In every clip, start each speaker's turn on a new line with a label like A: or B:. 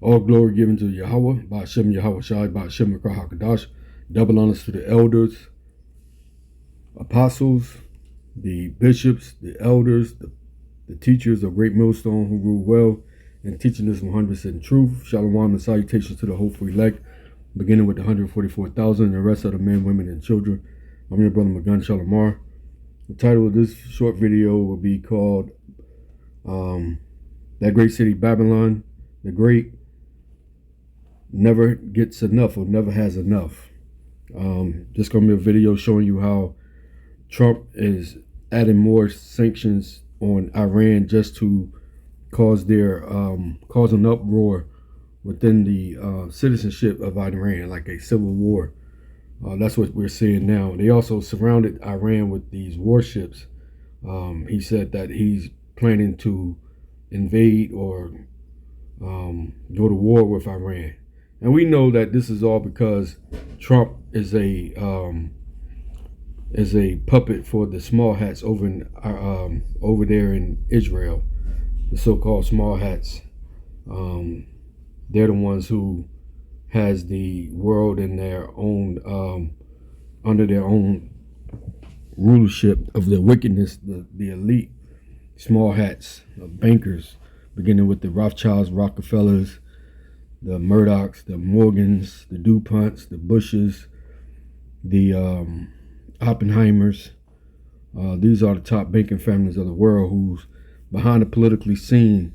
A: All glory given to Yahweh, Ba'ashem Yahweh Shai, Ba'ashem Rakah HaKadosh. Double honors to the elders, apostles, the bishops, the elders, the teachers of Great Millstone who rule well and teaching us 100% truth. Shalom and salutations to the hopeful elect, beginning with the 144,000 and the rest of the men, women, and children. I'm your brother Magan Shalamar. The title of this short video will be called That Great City Babylon, the Great Never Gets Enough or Never Has Enough. Just going to be a video showing you how Trump is adding more sanctions on Iran just to cause cause an uproar within the citizenship of Iran, like a civil war. That's what we're seeing now. They also surrounded Iran with these warships. He said that he's planning to invade or go to war with Iran. And we know that this is all because Trump is a puppet for the small hats over there in Israel, the so-called small hats. They're the ones who has the world in their own, under their own rulership of the wickedness, the elite small hats, bankers, beginning with the Rothschilds, Rockefellers, the Murdochs, the Morgans, the DuPonts, the Bushes, the Oppenheimers. These are the top banking families of the world who's behind the politically scene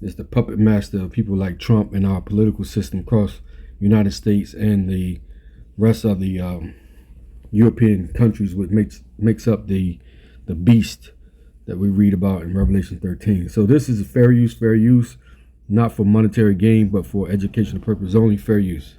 A: is the puppet master of people like Trump and our political system across the United States and the rest of the European countries, which makes up the beast that we read about in Revelation 13. So this is a fair use, not for monetary gain, but for educational purposes only, fair use.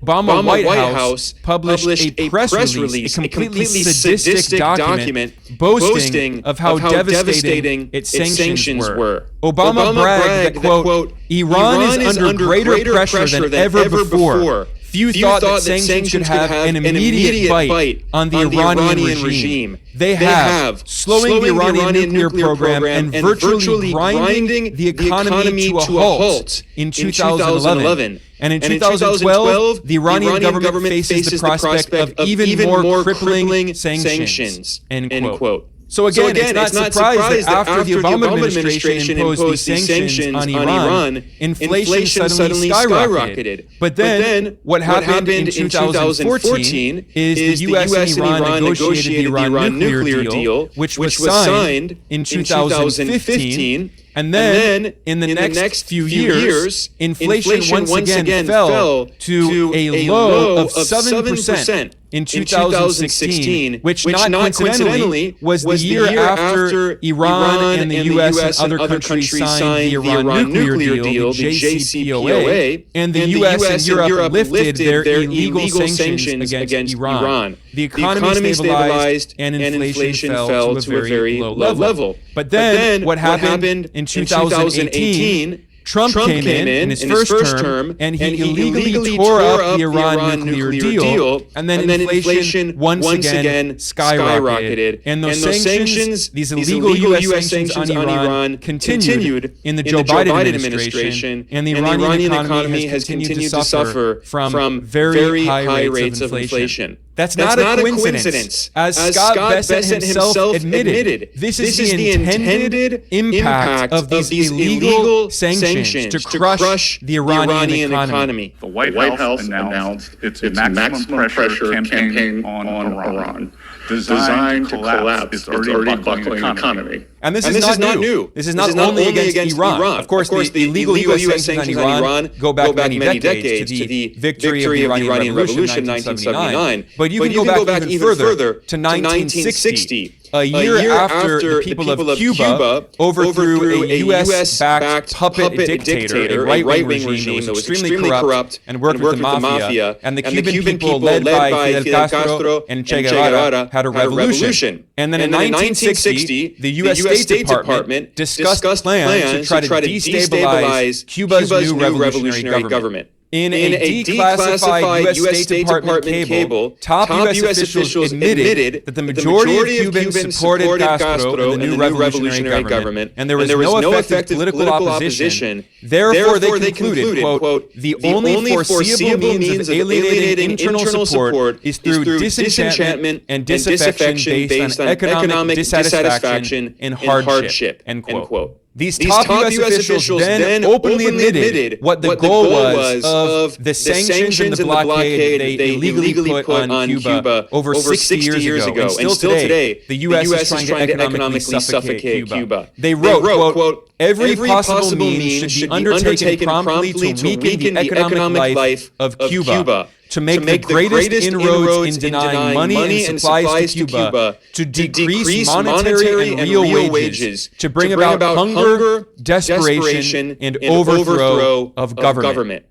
B: Obama White House published a press release, a completely sadistic document boasting of how devastating its sanctions were. Obama bragged that, quote, Iran is under greater pressure than ever before. Few thought that sanctions could have an immediate bite on the Iranian regime. They have, slowing the Iranian nuclear program and virtually grinding the economy to a halt in 2011. And in 2012, the Iranian government faces the prospect of even more crippling sanctions, end quote. So again, it's not surprised that after the Obama administration imposed these sanctions on Iran, inflation suddenly skyrocketed. But then what happened in 2014 is the U.S. and Iran negotiated the Iran nuclear deal, which was signed in 2015. And then, in the next few years, inflation once again fell to a low of 7% in 2016, which not coincidentally was the year after Iran and the U.S. and other countries signed the Iran nuclear deal, the JCPOA, and the U.S. and Europe lifted their illegal sanctions against Iran. The economy stabilized and inflation fell to a very low level. But then what happened in 2018, Trump came in his first term, and he illegally tore up the Iran nuclear deal, and then inflation once again skyrocketed. And those sanctions, these illegal U.S. sanctions on Iran, continued in the Joe Biden administration, and the Iranian economy has continued to suffer from very high rates of inflation. That's not a coincidence. As Scott Bessent himself admitted, this is the intended impact of these illegal sanctions to crush the Iranian economy.
C: The White House announced its maximum pressure campaign on Iran, designed to collapse its already buckling economy.
B: And this is not new. This is not only against Iran. Of course, the illegal U.S. sanctions on Iran go back many decades to the victory of the Iranian Revolution in 1979. But you can go back even further to 1960. A year after the people of Cuba overthrew a U.S.-backed puppet dictator, a right-wing regime that was extremely corrupt and worked with the mafia, and the Cuban people, led by Fidel Castro and Che Guevara, had a revolution. And then in 1960, the U.S. State Department discussed plans to try to destabilize Cuba's new revolutionary government. In a declassified U.S. State Department cable, top U.S. officials admitted that the majority of Cubans supported Castro and the new revolutionary government, and there was no effective political opposition. Therefore, they concluded, quote, the only foreseeable means of alienating internal support is through disenchantment and disaffection based on economic dissatisfaction and hardship, end quote. These top U.S. officials then openly admitted what the goal was of the sanctions and the blockade they illegally put on Cuba over 60 years ago. And still today, the U.S. is trying to economically suffocate Cuba. They wrote, quote, every possible means should be undertaken promptly to weaken the economic life of Cuba, to make the greatest inroads in denying money and supplies to Cuba, to decrease monetary and real wages, to bring about hunger, desperation, and overthrow of government.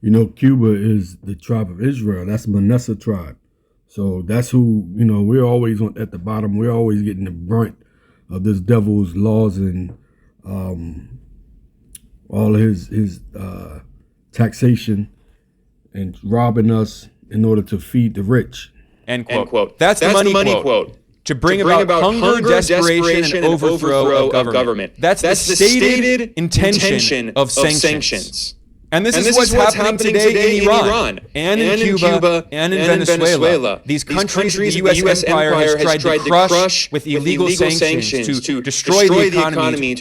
A: You know, Cuba is the tribe of Israel. That's Manasseh tribe. So that's who, you know, we're always at the bottom. We're always getting the brunt of this devil's laws and all of his taxation and robbing us in order to feed the rich.
B: End quote. That's the money quote. To bring about hunger, desperation, and overthrow of government. That's the stated intention of sanctions. And this is what's happening today in Iran, and in Cuba, and in Venezuela. These countries the U.S. empire has tried to crush with illegal sanctions to destroy the economy.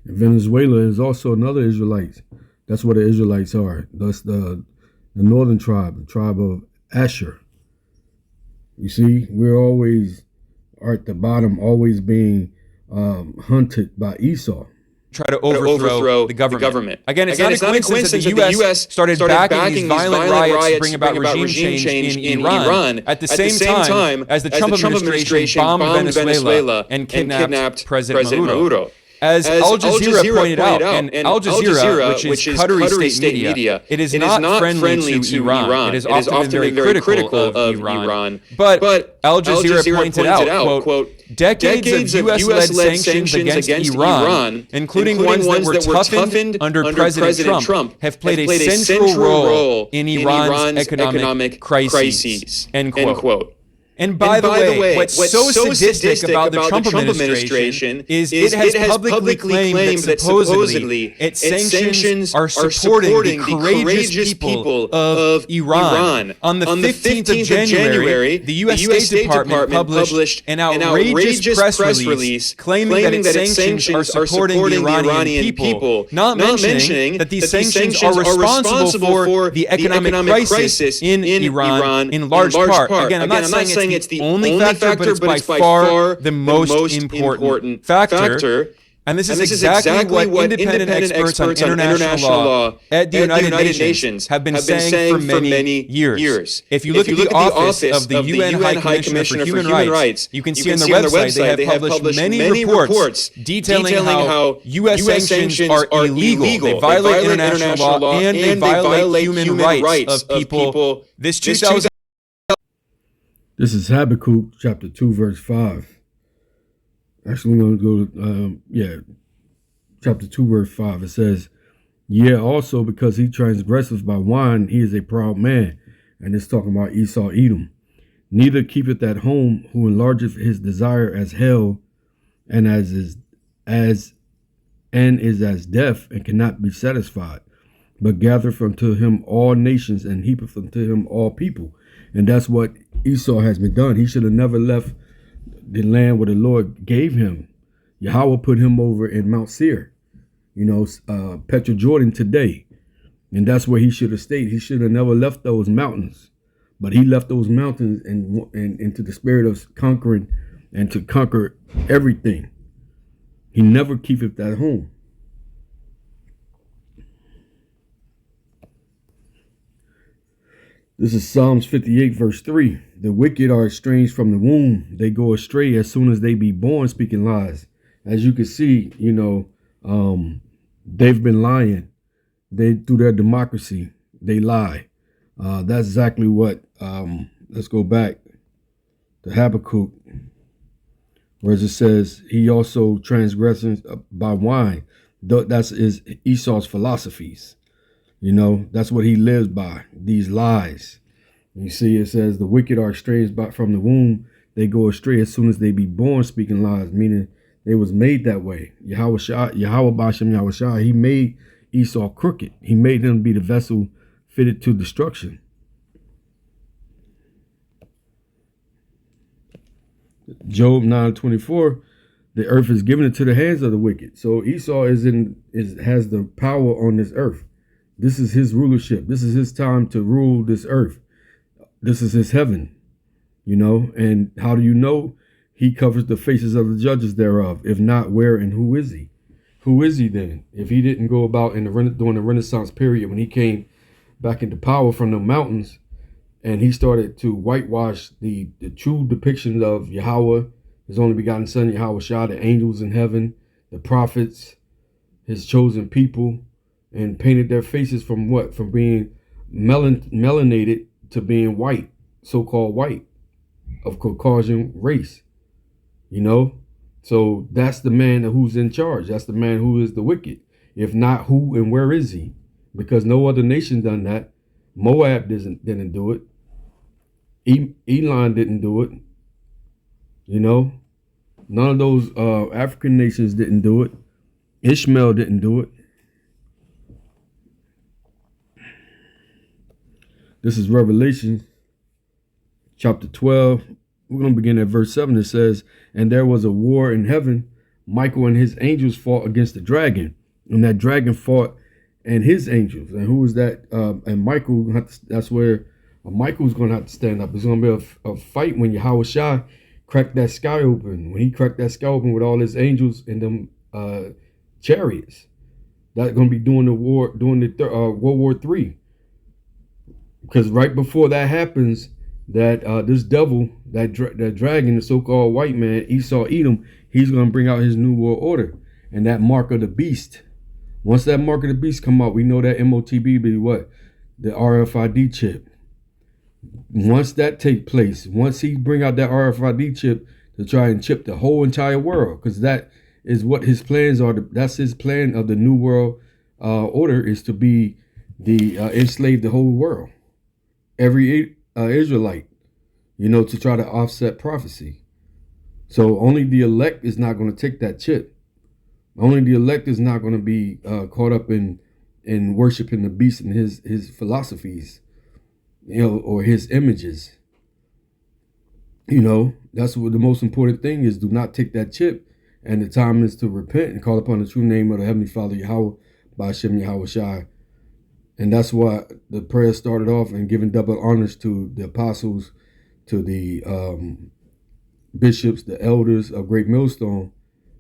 A: Venezuela is also another Israelite. That's what the Israelites are. That's the northern tribe, the tribe of Asher. You see, we're always at the bottom, always being hunted by Esau.
B: Try to overthrow the government. Again, it's not a coincidence that the U.S. started backing these violent riots to bring about regime change in Iran at the same time as the Trump administration bombed Venezuela and kidnapped President Maduro. As Al Jazeera pointed out, and Al Jazeera, which is Qatari state media, it is not friendly to Iran. It is often been very critical of Iran. But Al Jazeera pointed out, quote, decades of U.S.-led sanctions against Iran, including ones that were toughened under President Trump, have played a central role in Iran's economic crises, end quote. And by the way, what's so sadistic about the Trump administration is it has publicly claimed that supposedly its sanctions are supporting the courageous people of Iran. On the 15th of January, the U.S. State Department published an outrageous press release claiming that its sanctions are supporting the Iranian people, not mentioning that these sanctions are responsible for the economic crisis in Iran in large part. Again, I'm not saying it's the only factor, but it's by far the most important factor. And this is exactly what independent experts on international law at the United Nations have been saying for many years. If you look at the office of the UN High Commissioner for Human Rights, you can see on their website they have published many reports detailing how U.S. sanctions are illegal. They violate international law and they violate human rights of people. This
A: is Habakkuk chapter 2, verse 5. Actually, we're going to go, chapter 2, verse 5. It says, also because he transgresseth by wine, he is a proud man. And it's talking about Esau, Edom. Neither keepeth at home, who enlargeth his desire as hell, and is as deaf, and cannot be satisfied, but gathereth unto him all nations, and heapeth unto him all people. And that's what Esau has been done. He should have never left the land where the Lord gave him. Yahweh put him over in Mount Seir, Petra Jordan today. And that's where he should have stayed. He should have never left those mountains. But he left those mountains and into the spirit of conquering and to conquer everything. He never keepeth at home. This is Psalms 58, verse 3. The wicked are estranged from the womb. They go astray as soon as they be born, speaking lies. As you can see, they've been lying. Through their democracy, they lie. That's exactly what, let's go back to Habakkuk, where it says, he also transgresses by wine. That's Esau's philosophies. You know, that's what he lives by, these lies. You see, it says the wicked are estranged from the womb. They go astray as soon as they be born, speaking lies, meaning they was made that way. Yahweh Bashem Yahweh Shah, he made Esau crooked. He made him be the vessel fitted to destruction. Job 9:24, the earth is given into the hands of the wicked. So Esau has the power on this earth. This is his rulership. This is his time to rule this earth. This is his heaven, you know. And how do you know? He covers the faces of the judges thereof. If not, where and who is he? Who is he then? If he didn't go about during the Renaissance period, when he came back into power from the mountains, and he started to whitewash the true depiction of Yahweh, his only begotten son, Yahweh Shah, the angels in heaven, the prophets, his chosen people, and painted their faces from what? From being melanated to being white, so-called white, of Caucasian race, you know? So that's the man who's in charge. That's the man who is the wicked. If not, who and where is he? Because no other nation done that. Moab didn't do it. Elon didn't do it. You know, none of those African nations didn't do it. Ishmael didn't do it. This is Revelation chapter 12. We're going to begin at verse 7. It says, and there was a war in heaven. Michael and his angels fought against the dragon. And that dragon fought and his angels. And who was that? And Michael, that's where Michael's going to have to stand up. It's going to be a fight when Yahweh Shai cracked that sky open. When he cracked that sky open with all his angels and them chariots. That's going to be during the war, during the World War III. Because right before that happens, that this devil, that dragon, the so-called white man, Esau Edom, he's going to bring out his new world order. And that mark of the beast. Once that mark of the beast come out, we know that MOTB be what? The RFID chip. Once that take place, once he bring out that RFID chip to try and chip the whole entire world, because that is what his plans are. That's his plan of the new world order, is to be the enslave the whole world. Every Israelite, you know, to try to offset prophecy. So only the elect is not going to take that chip. Only the elect is not going to be caught up in worshiping the beast and his philosophies, you know, or his images. You know, that's what the most important thing is. Do not take that chip. And the time is to repent and call upon the true name of the Heavenly Father, Yahweh, Bashem Yahweh Shai. And that's why the prayer started off and giving double honors to the apostles, to the bishops, the elders of Great Millstone,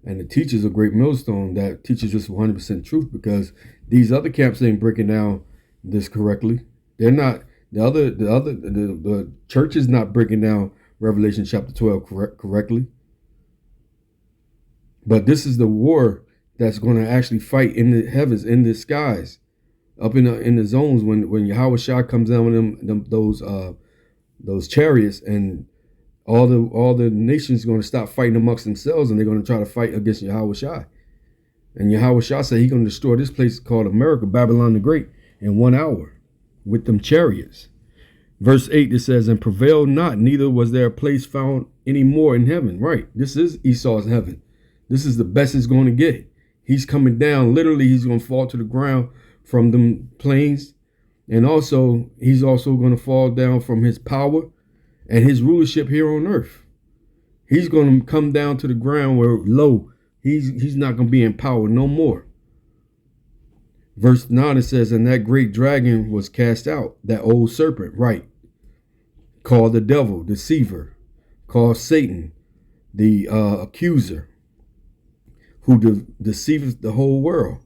A: and the teachers of Great Millstone that teaches us 100% truth, because these other camps ain't breaking down this correctly. They're not, the church is not breaking down Revelation chapter 12 correctly. But this is the war that's going to actually fight in the heavens, in the skies. Up in the zones when Yahweh Shah comes down with those chariots, and all the nations are going to stop fighting amongst themselves, and they're going to try to fight against Yahweh Shah. And Yahweh Shah said he's going to destroy this place called America, Babylon the Great, in 1 hour with them chariots. Verse 8, it says, and prevailed not, neither was there a place found any more in heaven. Right, this is Esau's heaven. This is the best it's going to get. He's coming down. Literally, he's going to fall to the ground from them planes, and also he's also going to fall down from his power and his rulership here on earth. He's going to come down to the ground where low. He's not going to be in power no more. Verse 9, it says, and that great dragon was cast out, that old serpent, right, called the devil, deceiver, called Satan, the accuser, who deceives the whole world.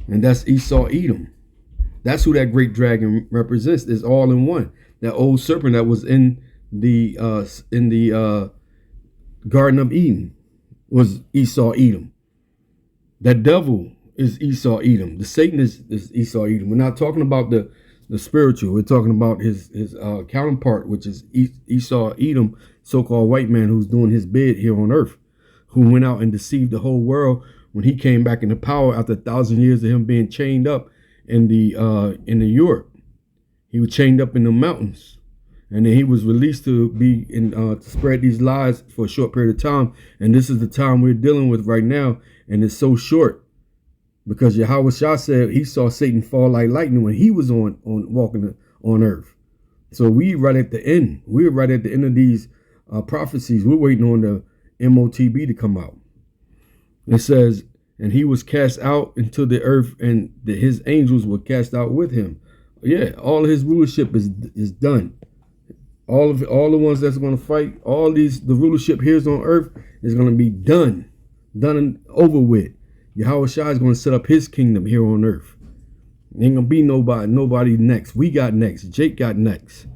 A: And that's Esau Edom. That's who that great dragon represents. It's all in one. That old serpent that was in the Garden of Eden was Esau Edom. That devil is Esau Edom. The Satan is Esau Edom. We're not talking about the spiritual. We're talking about his counterpart, which is Esau Edom, so-called white man who's doing his bid here on earth, who went out and deceived the whole world when he came back into power after 1,000 years of him being chained up the Europe. He was chained up in the mountains, and then he was released to be to spread these lies for a short period of time. And this is the time we're dealing with right now, and it's so short because Yahweh Shah said he saw Satan fall like lightning when he was on walking on earth. So we right at the end. We're right at the end of these prophecies. We're waiting on the MOTB to come out. It says, and he was cast out into the earth, and his angels were cast out with him. Yeah, all of his rulership is done. All the ones that's going to fight, the rulership here on earth is going to be done and over with. Yahweh Shah is going to set up his kingdom here on earth. Ain't going to be nobody next. We got next. Jake got next.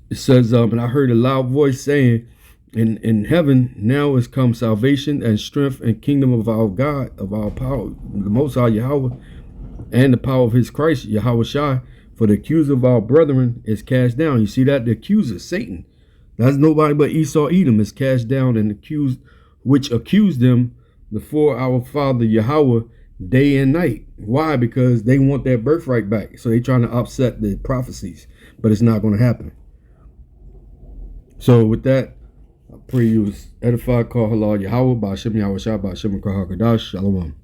A: It says, and I heard a loud voice saying, in heaven now is come salvation and strength and kingdom of our God, of our power, the Most High Yahweh, and the power of his Christ, Yahweh Shai. For the accuser of our brethren is cast down. You see that? The accuser, Satan. That's nobody but Esau Edom is cast down and accused, which accused them before our Father Yahweh day and night. Why? Because they want their birthright back. So they're trying to upset the prophecies, but it's not going to happen. So with that, I pray you was edified, call halal Yahweh, Ba'ashem Yahweh Shah, Ba'ashem Kadash, Shalom.